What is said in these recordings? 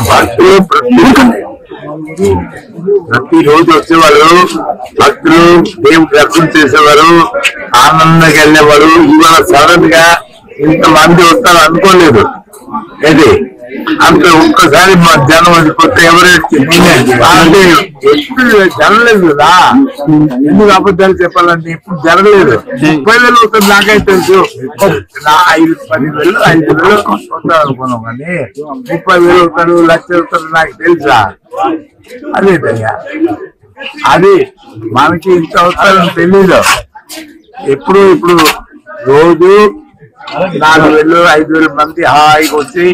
భక్తులు ప్రతిరోజు వచ్చేవారు, భక్తులు దేవుడు దర్శనం చేసేవారు, ఆనందంగా వెళ్ళేవారు. ఇవాళ సడన్ గా ఇంతమంది వస్తారు అనుకోలేదు. ఇది అంత ఒక్కసారి మా జనం అది కొత్త ఎవరైతే అంటే ఎప్పుడు జరగలేదు కదా. ఎందుకు అబద్ధాలు చెప్పాలంటే ఇప్పుడు జరగలేదు. 30,000 వస్తుంది నాకైతే తెలుసు. 5-10,000 5,000 వస్తారు అనుకున్నాం, కానీ 30,000 వస్తారు, 1,00,000 వస్తారు నాకు తెలుసా. అదేదయ్యా, అది మనకి ఇంత వస్తారని తెలీదు. ఇప్పుడు రోజు 4,000 5,000 మంది హాయిగా వచ్చి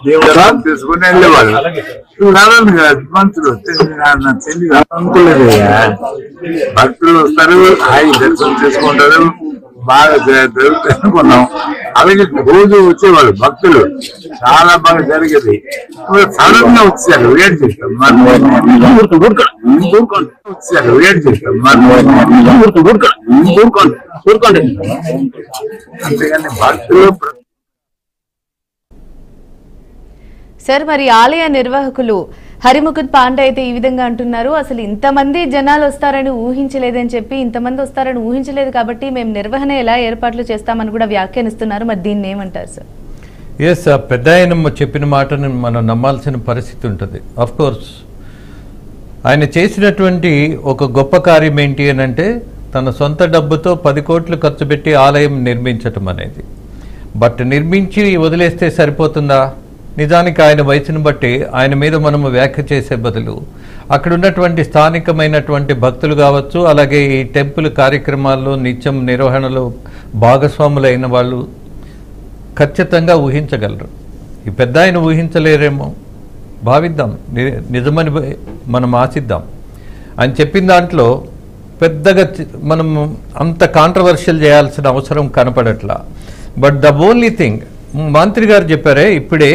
దేవుడు తీసుకుని వెళ్ళేవాళ్ళు. రావాలి కదా మంత్రులు తెలియదు అనుకోలేదయ్యా. భక్తులు వస్తారు, హాయి దర్శనం చేసుకుంటారు, బాగా జరుగుతుంది అనుకున్నాం. అలాగే రోజు వచ్చేవాళ్ళు భక్తులు, చాలా బాగా జరిగేది. సడన్ గా వచ్చారు, వెయిట్ చేస్తాం వచ్చారు, వెయిట్ చేస్తాం అంతేగాని భక్తులు. సార్, మరి ఆలయ నిర్వాహకులు హరిముకుద్ పాండే అయితే ఈ విధంగా అంటున్నారు, అసలు ఇంతమంది జనాలు వస్తారని ఊహించలేదని చెప్పి, ఇంతమంది వస్తారని ఊహించలేదు కాబట్టి మేము నిర్వహణ ఎలా ఏర్పాట్లు చేస్తామని కూడా వ్యాఖ్యానిస్తున్నారు. మరి దీన్ని ఏమంటారు సార్? ఎస్, పెద్ద ఆయన చెప్పిన మాటను మనం నమ్మాల్సిన పరిస్థితి ఉంటుంది. ఆఫ్ కోర్స్ ఆయన చేసినటువంటి ఒక గొప్ప కార్యం ఏంటి అని అంటే, తన సొంత డబ్బుతో 10 కోట్లు ఖర్చు పెట్టి ఆలయం నిర్మించటం అనేది. బట్ నిర్మించి వదిలేస్తే సరిపోతుందా? నిజానికి ఆయన వయసును బట్టి ఆయన మీద మనము వ్యాఖ్య చేసే బదులు అక్కడ ఉన్నటువంటి స్థానికమైనటువంటి భక్తులు కావచ్చు, అలాగే ఈ టెంపుల్ కార్యక్రమాల్లో నిత్యం నిర్వహణలో భాగస్వాములైన వాళ్ళు ఖచ్చితంగా ఊహించగలరు. ఈ పెద్ద ఆయన ఊహించలేరేమో, భావిద్దాం, నిజమని మనం ఆశిద్దాం. ఆయన చెప్పిన దాంట్లో పెద్దగా మనం అంత కాంట్రవర్షియల్ చేయాల్సిన అవసరం కనపడట్లా. బట్ ద ఓన్లీ థింగ్, మంత్రి గారు చెప్పారే ఇప్పుడే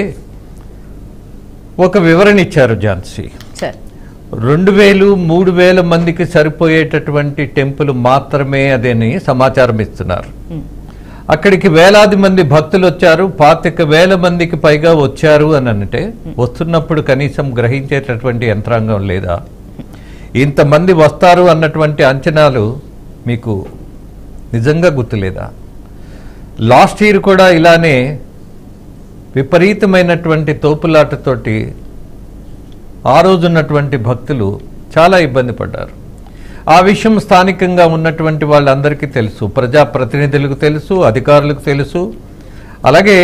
ఒక వివరణ ఇచ్చారు ఝాన్సీ. 2,000-3,000 మందికి సరిపోయేటటువంటి టెంపుల్ మాత్రమే అదేని సమాచారం ఇస్తున్నారు. అక్కడికి వేలాది మంది భక్తులు వచ్చారు, 25,000 మందికి పైగా వచ్చారు అని అంటే, వస్తున్నప్పుడు కనీసం గ్రహించేటటువంటి యంత్రాంగం లేదా? ఇంతమంది వస్తారు అన్నటువంటి అంచనాలు మీకు నిజంగా గుర్తులేదా? లాస్ట్ ఇయర్ కూడా ఇలానే విపరీతమైనటువంటి తోపులాటతోటి ఆ రోజున్నటువంటి భక్తులు చాలా ఇబ్బంది పడ్డారు. ఆ విషయం స్థానికంగా ఉన్నటువంటి వాళ్ళందరికీ తెలుసు, ప్రజాప్రతినిధులకు తెలుసు, అధికారులకు తెలుసు. అలాగే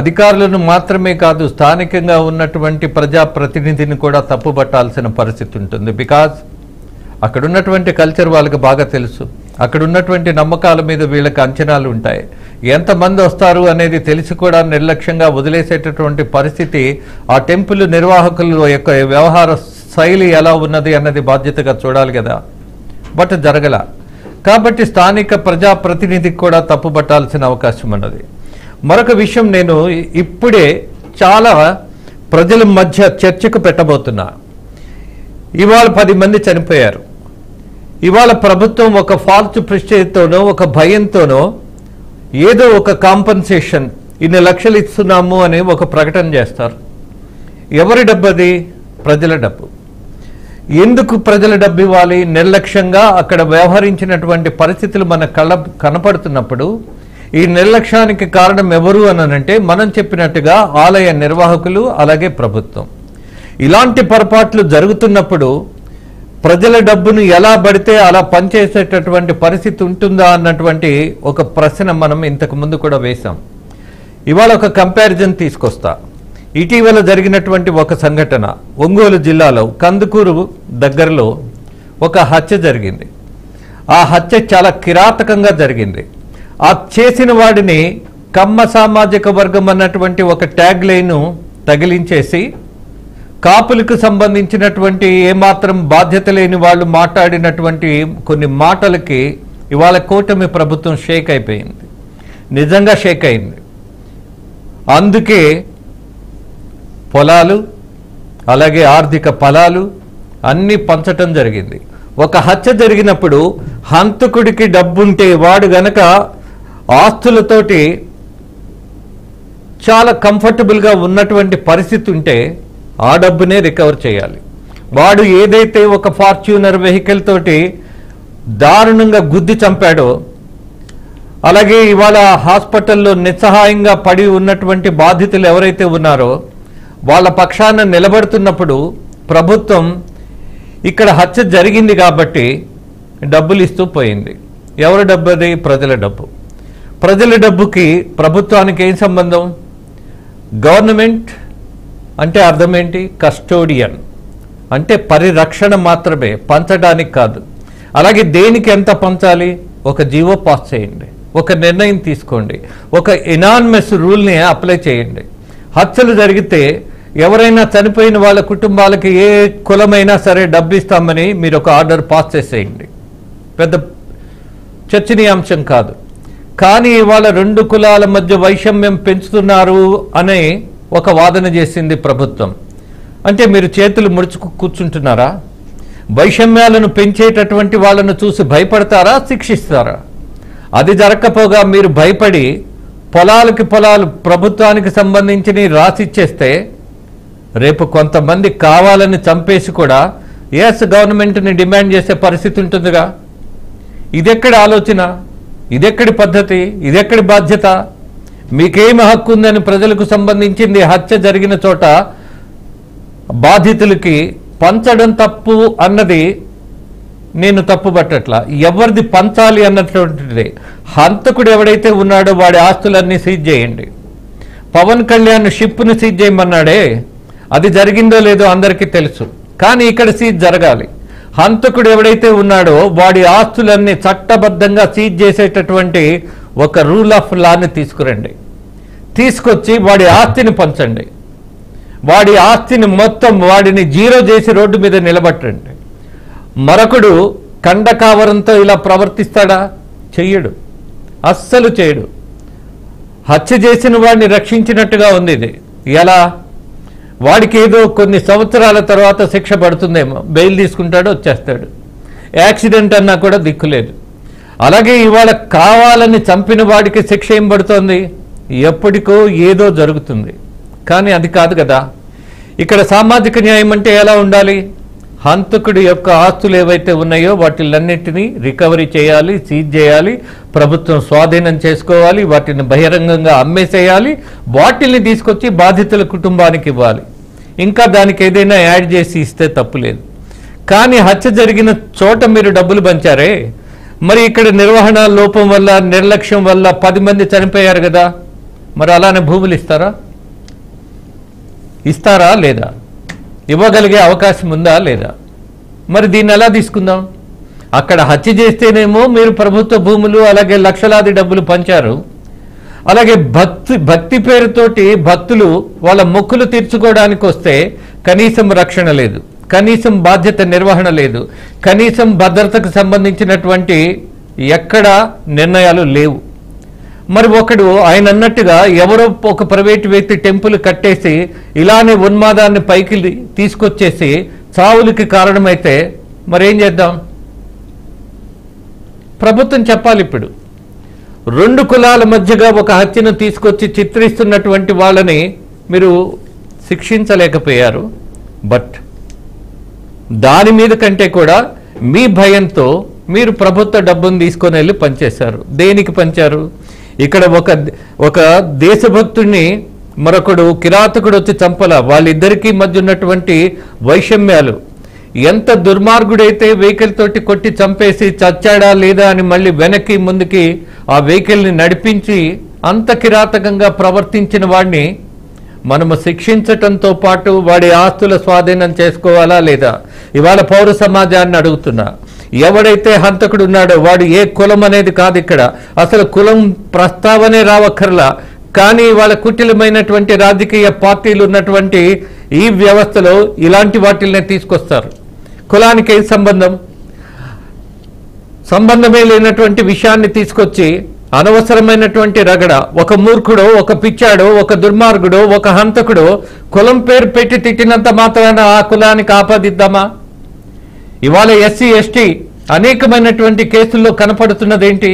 అధికారులను మాత్రమే కాదు, స్థానికంగా ఉన్నటువంటి ప్రజాప్రతినిధిని కూడా తప్పుపట్టాల్సిన పరిస్థితి ఉంటుంది. బికాజ్ అక్కడ ఉన్నటువంటి కల్చర్ వాళ్ళకి బాగా తెలుసు, అక్కడ ఉన్నటువంటి నమ్మకాల మీద వీళ్ళకి అంచనాలు ఉంటాయి. ఎంతమంది వస్తారు అనేది తెలిసి కూడా నిర్లక్ష్యంగా వదిలేసేటటువంటి పరిస్థితి ఆ టెంపుల్ నిర్వాహకుల యొక్క వ్యవహార శైలి ఎలా ఉన్నది అన్నది బాధ్యతగా చూడాలి కదా. బట్ జరగల కాబట్టి స్థానిక ప్రజాప్రతినిధికి కూడా తప్పుపట్టాల్సిన అవకాశం ఉన్నది. మరొక విషయం నేను ఇప్పుడే చాలా ప్రజల మధ్య చర్చకు పెట్టబోతున్నా. ఇవాళ 10 మంది చనిపోయారు. ఇవాళ ప్రభుత్వం ఒక ఫాల్స్ ప్రెస్టేజ్తోనో ఒక భయంతోనో ఏదో ఒక కాంపన్సేషన్ ఇన్ని లక్షలు ఇస్తున్నాము అని ఒక ప్రకటన చేస్తారు. ఎవరి డబ్బు అది? ప్రజల డబ్బు. ఎందుకు ప్రజల డబ్బు ఇవ్వాలి? నిర్లక్ష్యంగా అక్కడ వ్యవహరించినటువంటి పరిస్థితులు మన కనపడుతున్నప్పుడు ఈ నిర్లక్ష్యానికి కారణం ఎవరు అనంటే మనం చెప్పినట్టుగా ఆలయ నిర్వాహకులు, అలాగే ప్రభుత్వం. ఇలాంటి పొరపాట్లు జరుగుతున్నప్పుడు ప్రజల డబ్బును ఎలా పడితే అలా పనిచేసేటటువంటి పరిస్థితి ఉంటుందా అన్నటువంటి ఒక ప్రశ్న మనం ఇంతకు ముందు కూడా వేశాం. ఇవాళ ఒక కంపారిజన్ తీసుకొస్తా. ఇటీవల జరిగినటువంటి ఒక సంఘటన, ఒంగోలు జిల్లాలో కందుకూరు దగ్గరలో ఒక హత్య జరిగింది. ఆ హత్య చాలా కిరాతకంగా జరిగింది. ఆ చేసిన వాడిని కమ్మ సామాజిక వర్గం అన్నటువంటి ఒక ట్యాగ్ లైన్ తగిలించేసి, కాపులకు సంబంధించినటువంటి ఏమాత్రం బాధ్యత లేని వాళ్ళు మాట్లాడినటువంటి కొన్ని మాటలకి ఇవాళ కూటమి ప్రభుత్వం షేక్ అయిపోయింది. నిజంగా షేక్ అయింది. అందుకే పొలాలు, అలాగే ఆర్థిక ఫలాలు అన్నీ పంచటం జరిగింది. ఒక హత్య జరిగినప్పుడు హంతకుడికి డబ్బుంటే వాడు గనక ఆస్తులతోటి చాలా కంఫర్టబుల్గా ఉన్నటువంటి పరిస్థితి ఉంటే ఆ డబ్బునే రికవర్ చేయాలి. వాడు ఏదైతే ఒక ఫార్చ్యూనర్ వెహికల్ తోటి దారుణంగా గుద్ది చంపాడో, అలాగే ఇవాళ హాస్పిటల్లో నిస్సహాయంగా పడి ఉన్నటువంటి బాధితులు ఎవరైతే ఉన్నారో వాళ్ళ పక్షాన నిలబడుతున్నప్పుడు ప్రభుత్వం ఇక్కడ హత్య జరిగింది కాబట్టి డబ్బులు ఇస్తూ పోయింది. ఎవరి డబ్బు అది? ప్రజల డబ్బు. ప్రజల డబ్బుకి ప్రభుత్వానికి ఏం సంబంధం? గవర్నమెంట్ అంటే అర్థం ఏంటి? కస్టోడియన్ అంటే పరిరక్షణ మాత్రమే, పంచడానికి కాదు. అలాగే దేనికి ఎంత పంచాలి? ఒక జీవో పాస్ చేయండి, ఒక నిర్ణయం తీసుకోండి, ఒక ఇనానిమస్ రూల్ని అప్లై చేయండి. హత్యలు జరిగితే ఎవరైనా చనిపోయిన వాళ్ళ కుటుంబాలకి ఏ కులమైనా సరే డబ్బు ఇస్తామని మీరు ఒక ఆర్డర్ పాస్ చేసేయండి. పెద్ద చర్చనీయాంశం కాదు. కానీ ఇవాళ 2 కులాల మధ్య వైషమ్యం పెంచుతున్నారు అనే ఒక వాదన చేసింది ప్రభుత్వం. అంటే మీరు చేతులు ముడుచుకు కూర్చుంటున్నారా? వైషమ్యాలను పెంచేటటువంటి వాళ్ళను చూసి భయపడతారా, శిక్షిస్తారా? అది జరగకపోగా మీరు భయపడి పొలాలకి పొలాలు ప్రభుత్వానికి సంబంధించి రాసిచ్చేస్తే రేపు కొంతమంది కావాలని చంపేసి కూడా ఎస్ గవర్నమెంట్ని డిమాండ్ చేసే పరిస్థితి ఉంటుందిగా. ఇదెక్కడి ఆలోచన? ఇదెక్కడి పద్ధతి? ఇదెక్కడి బాధ్యత? మీకేమి హక్కు ఉందని ప్రజలకు సంబంధించింది హత్య జరిగిన చోట బాధితులకి పంచడం తప్పు అన్నది నేను తప్పు పట్టట్లా. ఎవరిది పంచాలి అన్నటువంటిది. హంతకుడు ఎవడైతే ఉన్నాడో వాడి ఆస్తులన్నీ సీజ్ చేయండి. పవన్ కళ్యాణ్ షిప్ను సీజ్ చేయమన్నాడే, అది జరిగిందో లేదో అందరికీ తెలుసు. కానీ ఇక్కడ సీజ్ జరగాలి. హంతకుడు ఎవడైతే ఉన్నాడో వాడి ఆస్తులన్నీ చట్టబద్ధంగా సీజ్ చేసేటటువంటి ఒక రూల్ ఆఫ్ లాని తీసుకురండి. తీసుకొచ్చి వాడి ఆస్తిని పంచండి. వాడి ఆస్తిని మొత్తం వాడిని జీరో చేసి రోడ్డు మీద నిలబట్టండి. మరొకడు కండకావరంతో ఇలా ప్రవర్తిస్తాడా? చెయ్యడు, అస్సలు చేయడు. హత్య చేసిన వాడిని రక్షించినట్టుగా ఉంది ఇది. ఎలా? వాడికి ఏదో కొన్ని సంవత్సరాల తర్వాత శిక్ష పడుతుందేమో, బెయిల్ తీసుకుంటాడు, వచ్చేస్తాడు. యాక్సిడెంట్ అన్నా కూడా దిక్కులేదు. అలాగే ఇవాళ కావాలని చంపిన వాడికి శిక్ష ఏం పడుతోంది? ఎప్పటికో ఏదో జరుగుతుంది. కానీ అది కాదు కదా. ఇక్కడ సామాజిక న్యాయం అంటే ఎలా ఉండాలి? హంతకుడి యొక్క ఆస్తులు ఏవైతే ఉన్నాయో వాటిలన్నింటినీ రికవరీ చేయాలి, సీజ్ చేయాలి, ప్రభుత్వం స్వాధీనం చేసుకోవాలి, వాటిని బహిరంగంగా అమ్మేసేయాలి, వాటిని తీసుకొచ్చి బాధితుల కుటుంబానికి ఇవ్వాలి. ఇంకా దానికి ఏదైనా యాడ్ చేసి ఇస్తే తప్పులేదు. కానీ హత్య జరిగిన చోట మీరు డబ్బులు పంచారే, మరి ఇక్కడ నిర్వహణ లోపం వల్ల, నిర్లక్ష్యం వల్ల 10 మంది చనిపోయారు కదా. మరి అలానే భూములు ఇస్తారా? ఇస్తారా లేదా? ఇవ్వగలిగే అవకాశం ఉందా లేదా? మరి దీన్ని ఎలా తీసుకుందాం? అక్కడ హత్య చేస్తేనేమో మీరు ప్రభుత్వ భూములు అలాగే లక్షలాది డబ్బులు పంచారు. అలాగే భక్తి పేరుతోటి భక్తులు వాళ్ళ మొక్కులు తీర్చుకోవడానికి వస్తే కనీసం రక్షణ లేదు, కనీసం బాధ్యత నిర్వహణ లేదు, కనీసం భద్రతకు సంబంధించినటువంటి ఎక్కడ నిర్ణయాలు లేవు. మరి ఒకడు ఆయన అన్నట్టుగా ఎవరో ఒక ప్రైవేట్ వ్యక్తి టెంపుల్ కట్టేసి ఇలానే ఉన్మాదాన్ని పైకి తీసుకొచ్చేసి చావులకి కారణమైతే మరేం చేద్దాం? ప్రభుత్వం చెప్పాలి. ఇప్పుడు 2 కులాల మధ్యగా ఒక హత్యను తీసుకొచ్చి చిత్రిస్తున్నటువంటి వాళ్ళని మీరు శిక్షించలేకపోయారు. బట్ దాని మీద కంటే కూడా మీ భయంతో మీరు ప్రభుత్వ డబ్బును తీసుకొని వెళ్ళి పనిచేశారు. దేనికి పంచారు? ఇక్కడ ఒక దేశభక్తుడిని మరొకడు కిరాతకుడు వచ్చి చంపల. వాళ్ళిద్దరికీ మధ్య ఉన్నటువంటి వైషమ్యాలు ఎంత దుర్మార్గుడైతే వెహికల్ తోటి కొట్టి చంపేసి చచ్చాడా లేదా అని మళ్ళీ వెనక్కి ముందుకి ఆ వెహికల్ని నడిపించి అంత కిరాతకంగా ప్రవర్తించిన వాడిని మనము శిక్షించటంతో పాటు వాడి ఆస్తుల స్వాధీనం చేసుకోవాలా లేదా? ఇవాళ పౌర సమాజాన్ని అడుగుతున్నా, ఎవడైతే హంతకుడు ఉన్నాడో వాడు ఏ కులం అనేది కాదు. ఇక్కడ అసలు కులం ప్రస్తావనే రావక్కర్లా. కానీ వాళ్ళ కుటిలమైనటువంటి రాజకీయ పార్టీలు ఉన్నటువంటి ఈ వ్యవస్థలో ఇలాంటి వాటిల్ని తీసుకొస్తారు. కులానికి ఏం సంబంధం? సంబంధమే లేనటువంటి విషయాన్ని తీసుకొచ్చి అనవసరమైనటువంటి రగడ. ఒక మూర్ఖుడో, ఒక పిచ్చాడో, ఒక దుర్మార్గుడో, ఒక హంతకుడో కులం పేరు పెట్టి తిట్టినంత మాత్రాన ఆ కులానికి ఆపాదిద్దామా? ఇవాళ ఎస్సీ ఎస్టీ అనేకమైనటువంటి కేసుల్లో కనపడుతున్నదేంటి?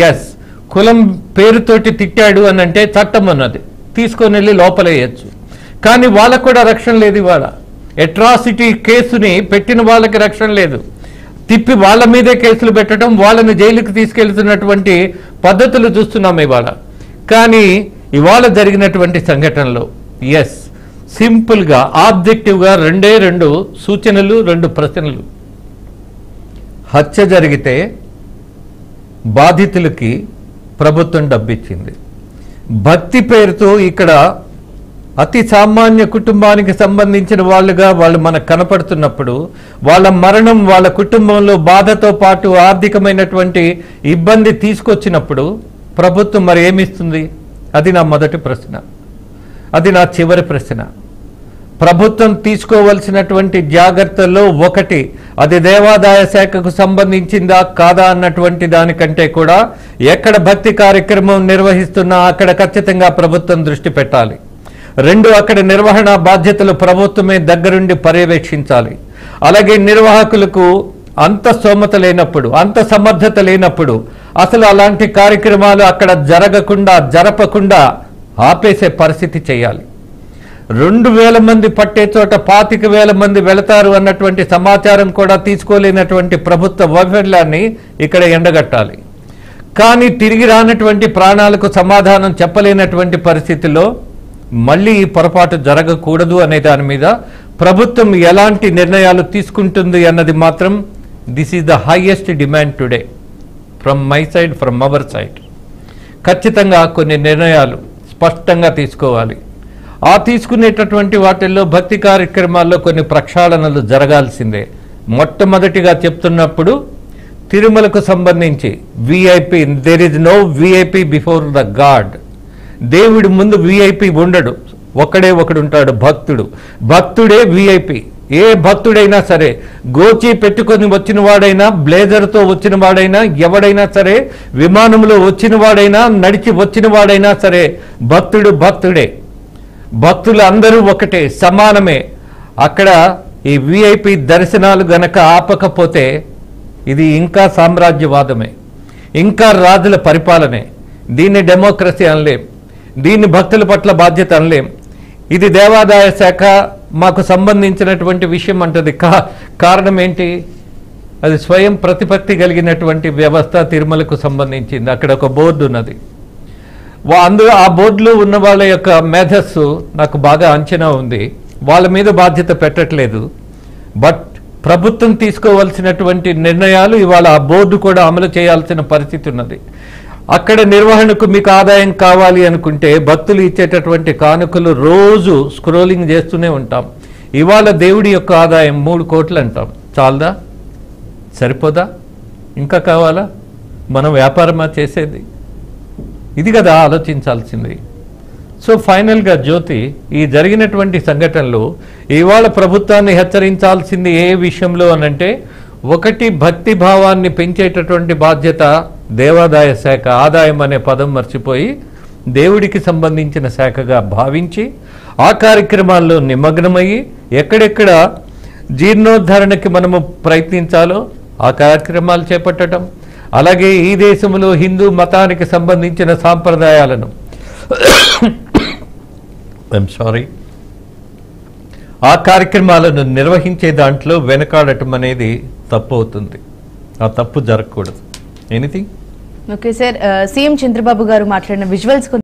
ఎస్, కులం పేరుతోటి తిట్టాడు అని అంటే చట్టం అన్నది తీసుకొని వెళ్ళి లోపలేయచ్చు. కానీ వాళ్ళకు కూడా రక్షణ లేదు. ఇవాళ అట్రాసిటీ కేసుని పెట్టిన వాళ్ళకి రక్షణ లేదు. తిప్పి వాళ్ళ మీదే కేసులు పెట్టడం, వాళ్ళని జైలుకి తీసుకెళ్తున్నటువంటి పద్ధతులు చూస్తున్నాం ఇవాళ. కానీ ఇవాళ జరిగినటువంటి సంఘటనలో సింపుల్గా ఆబ్జెక్టివ్గా రెండు సూచనలు, 2 ప్రశ్నలు. హత్య జరిగితే బాధితులకి ప్రభుత్వం డబ్బిచ్చింది. భక్తి పేరుతో ఇక్కడ అతి సామాన్య కుటుంబానికి సంబంధించిన వాళ్ళు మనకు కనపడుతున్నప్పుడు, వాళ్ళ మరణం వాళ్ళ కుటుంబంలో బాధతో పాటు ఆర్థికమైనటువంటి ఇబ్బంది తీసుకొచ్చినప్పుడు ప్రభుత్వం మరి ఏమిస్తుంది? అది నా మొదటి ప్రశ్న. అది నా చివరి ప్రశ్న. ప్రభుత్వం తీసుకోవలసినటువంటి జాగ్రత్తల్లో ఒకటి, అది దేవాదాయ శాఖకు సంబంధించిందా కాదా అన్నటువంటి దానికంటే కూడా ఎక్కడ భక్తి కార్యక్రమం నిర్వహిస్తున్నా అక్కడ ఖచ్చితంగా ప్రభుత్వం దృష్టి పెట్టాలి. 2, అక్కడ నిర్వహణ బాధ్యతలు ప్రభుత్వమే దగ్గరుండి పర్యవేక్షించాలి. అలాగే నిర్వాహకులకు అంత స్తోమత లేనప్పుడు, అంత సమర్థత లేనప్పుడు అసలు అలాంటి కార్యక్రమాలు అక్కడ జరపకుండా ఆపేసే పరిస్థితి చేయాలి. 2000 మంది పట్టే చోట 25,000 మంది వెళతారు అన్నటువంటి సమాచారం కూడా తీసుకోలేనటువంటి ప్రభుత్వ వైఫల్యాన్ని ఇక్కడ ఎండగట్టాలి. కానీ తిరిగి రానటువంటి ప్రాణాలకు సమాధానం చెప్పలేనటువంటి పరిస్థితిలో మళ్ళీ ఈ పొరపాటు జరగకూడదు అనే దాని మీద ప్రభుత్వం ఎలాంటి నిర్ణయాలు తీసుకుంటుంది అన్నది మాత్రం this is the highest demand today from my side, from our side. ఖచ్చితంగా కొన్ని నిర్ణయాలు స్పష్టంగా తీసుకోవాలి. ఆ తీసుకునేటటువంటి వాటిల్లో భక్తి కార్యక్రమాల్లో కొన్ని ప్రక్షాళనలు జరగాల్సిందే. మొట్టమొదటిగా చెప్తున్నప్పుడు తిరుమలకు సంబంధించి VIP, there is no VIP before the god. దేవుడి ముందు విఐపి ఉండడు, ఒకడు ఉంటాడు, భక్తుడు. భక్తుడే విఐపి. ఏ భక్తుడైనా సరే, గోచి పెట్టుకొని వచ్చిన వాడైనా, బ్లేజర్తో వచ్చిన వాడైనా, ఎవడైనా సరే, విమానంలో వచ్చిన వాడైనా, నడిచి వచ్చిన వాడైనా సరే, భక్తుడే. భక్తులు అందరూ ఒకటే, సమానమే. అక్కడ ఈ విఐపి దర్శనాలు గనక ఆపకపోతే ఇది ఇంకా సామ్రాజ్యవాదమే, ఇంకా రాజుల పరిపాలనే. దీన్ని డెమోక్రసీ అనలేం, దీన్ని భక్తుల పట్ల బాధ్యత అనలేం. ఇది దేవాదాయ శాఖ మాకు సంబంధించినటువంటి విషయం అంటది. కారణం ఏంటి? అది స్వయం ప్రతిపత్తి కలిగినటువంటి వ్యవస్థ తిరుమలకు సంబంధించింది. అక్కడ ఒక బోర్డు ఉన్నది. అందులో ఆ బోర్డులో ఉన్న వాళ్ళ యొక్క మేధస్సు నాకు బాగా అంచనా ఉంది. వాళ్ళ మీద బాధ్యత పెట్టట్లేదు. బట్ ప్రభుత్వం తీసుకోవాల్సినటువంటి నిర్ణయాలు ఇవాళ ఆ బోర్డు కూడా అమలు చేయాల్సిన పరిస్థితి ఉన్నది. అక్కడ నిర్వహణకు మీకు ఆదాయం కావాలి అనుకుంటే భక్తులు ఇచ్చేటటువంటి కానుకలు రోజు స్క్రోలింగ్ చేస్తూనే ఉంటాం. ఇవాళ దేవుడి యొక్క ఆదాయం 3 కోట్లు అంటాం. చాలదా? సరిపోదా? ఇంకా కావాలా? మనం వ్యాపారమా చేసేది? ఇది కదా ఆలోచించాల్సింది. సో ఫైనల్గా జ్యోతి, ఈ జరిగినటువంటి సంఘటనలు ఇవాళ ప్రభుత్వాన్ని హెచ్చరించాల్సింది ఏ విషయంలో అనంటే, ఒకటి, భక్తి భావాన్ని పెంచేటటువంటి బాధ్యత దేవాదాయ శాఖ. ఆదాయం అనే పదం మర్చిపోయి దేవుడికి సంబంధించిన శాఖగా భావించి ఆ కార్యక్రమాల్లో నిమగ్నమయ్యి ఎక్కడెక్కడ జీర్ణోద్ధరణకి మనము ప్రయత్నించాలో ఆ కార్యక్రమాలు చేపట్టడం, అలాగే ఈ దేశంలో హిందూ మతానికి సంబంధించిన సాంప్రదాయాలను ఆ కార్యక్రమాలను నిర్వహించే దాంట్లో వెనకాడటం అనేది తప్పు అవుతుంది. ఆ తప్పు జరగకూడదు. Anything? Okay sir, CM Chandrababu గారు మాట్లాడిన విజువల్స్